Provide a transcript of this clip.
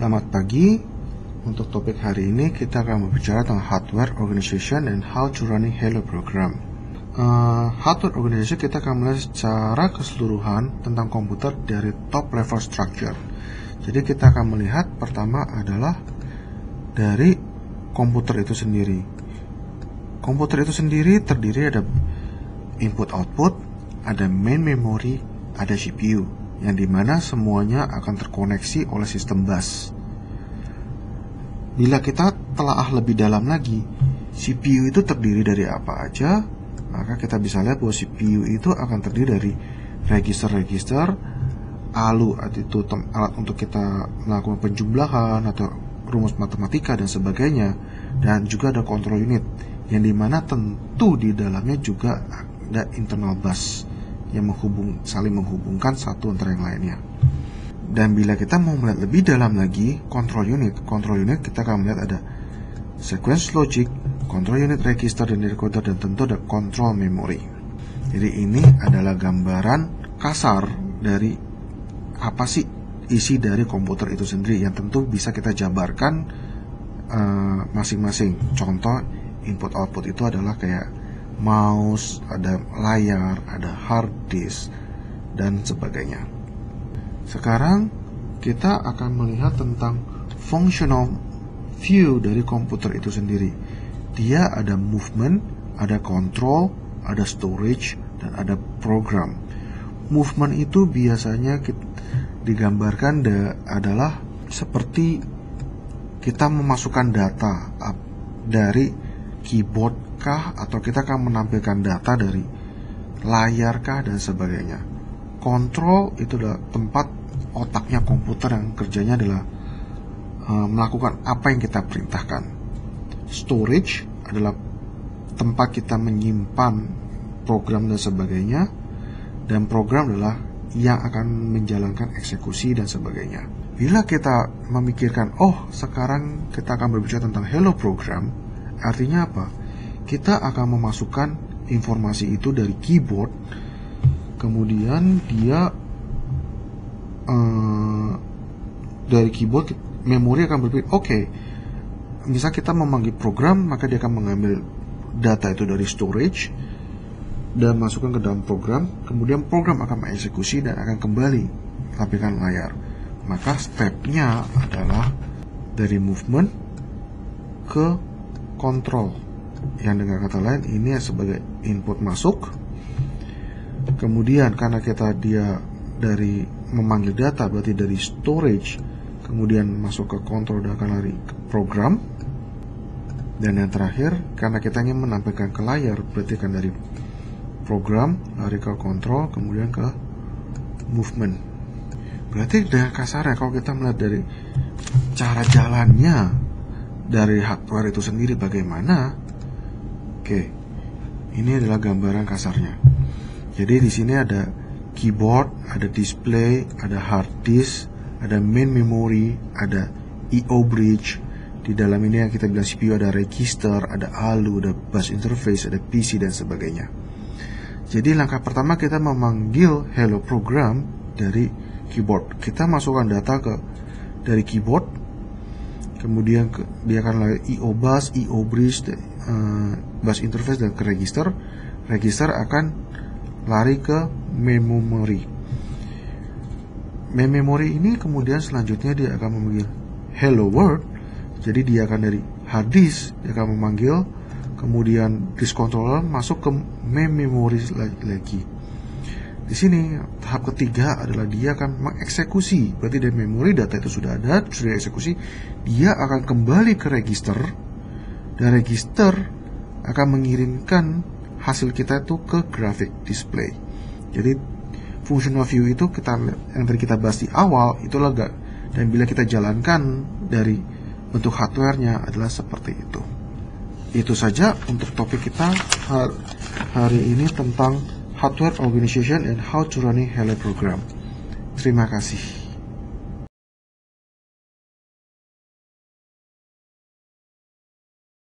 Selamat pagi. Untuk topik hari ini kita akan berbicara tentang hardware organization and how to running Hello program. Hardware organization kita akan melihat secara keseluruhan tentang komputer dari top level structure. Jadi kita akan melihat pertama adalah dari komputer itu sendiri. Komputer itu sendiri terdiri ada input output, ada main memory, ada CPU, yang dimana semuanya akan terkoneksi oleh sistem bus. Bila kita telaah lebih dalam lagi, CPU itu terdiri dari apa aja, maka kita bisa lihat bahwa CPU itu akan terdiri dari register-register, ALU itu alat untuk kita melakukan penjumlahan atau rumus matematika dan sebagainya, dan juga ada control unit, yang dimana tentu di dalamnya juga ada internal bus yang saling menghubungkan satu antara yang lainnya. Dan bila kita mau melihat lebih dalam lagi control unit kita akan melihat ada sequence logic, control unit register dan decoder, dan tentu ada control memory. Jadi ini adalah gambaran kasar dari apa sih isi dari komputer itu sendiri, yang tentu bisa kita jabarkan masing-masing. Contoh input output itu adalah kayak mouse, ada layar, ada hard disk, dan sebagainya. Sekarang kita akan melihat tentang functional view dari komputer itu sendiri. Dia ada movement, ada control, ada storage, dan ada program. Movement itu biasanya digambarkan adalah seperti kita memasukkan data dari keyboard kah, atau kita akan menampilkan data dari layar kah, dan sebagainya. Control itu adalah tempat otaknya komputer yang kerjanya adalah melakukan apa yang kita perintahkan. Storage adalah tempat kita menyimpan program dan sebagainya, dan program adalah yang akan menjalankan eksekusi dan sebagainya. Bila kita memikirkan, sekarang kita akan berbicara tentang Hello program, artinya apa? Kita akan memasukkan informasi itu dari keyboard, kemudian dia dari keyboard memori akan berpikir, misal kita memanggil program, maka dia akan mengambil data itu dari storage dan masukkan ke dalam program, kemudian program akan mengeksekusi dan akan kembali tampilkan layar. Maka stepnya adalah dari movement ke control, yang dengan kata lain ini sebagai input masuk, kemudian karena dia dari memanggil data berarti dari storage, kemudian masuk ke control dan akan lari ke program, dan yang terakhir karena kita ingin menampilkan ke layar berarti akan dari program lari ke control kemudian ke movement. Berarti dengan kasarnya kalau kita melihat dari cara jalannya dari hardware itu sendiri bagaimana, ini adalah gambaran kasarnya. Jadi di sini ada keyboard, ada display, ada hard disk, ada main memory, ada I/O bridge. Di dalam ini yang kita bilang CPU, ada register, ada ALU, ada bus interface, ada PC, dan sebagainya. Jadi langkah pertama kita memanggil Hello program dari keyboard. Kita masukkan data dari keyboard, kemudian dia akan lari I/O bus, I/O bridge, bus interface, dan ke register. Register akan lari ke main memory. Main memory ini kemudian selanjutnya dia akan memanggil hello world. Jadi dia akan dari hard disk, dia akan memanggil, kemudian disk controller masuk ke main memory lagi. Di sini tahap ketiga adalah dia akan mengeksekusi. Berarti dari memori data itu sudah dieksekusi, dia akan kembali ke register, dan register akan mengirimkan hasil kita itu ke graphic display. Jadi functional view itu yang tadi kita bahas di awal itulah dan bila kita jalankan dari bentuk hardware-nya adalah seperti itu. Itu saja untuk topik kita hari ini tentang hardware organization and how to running Hello program. Terima kasih.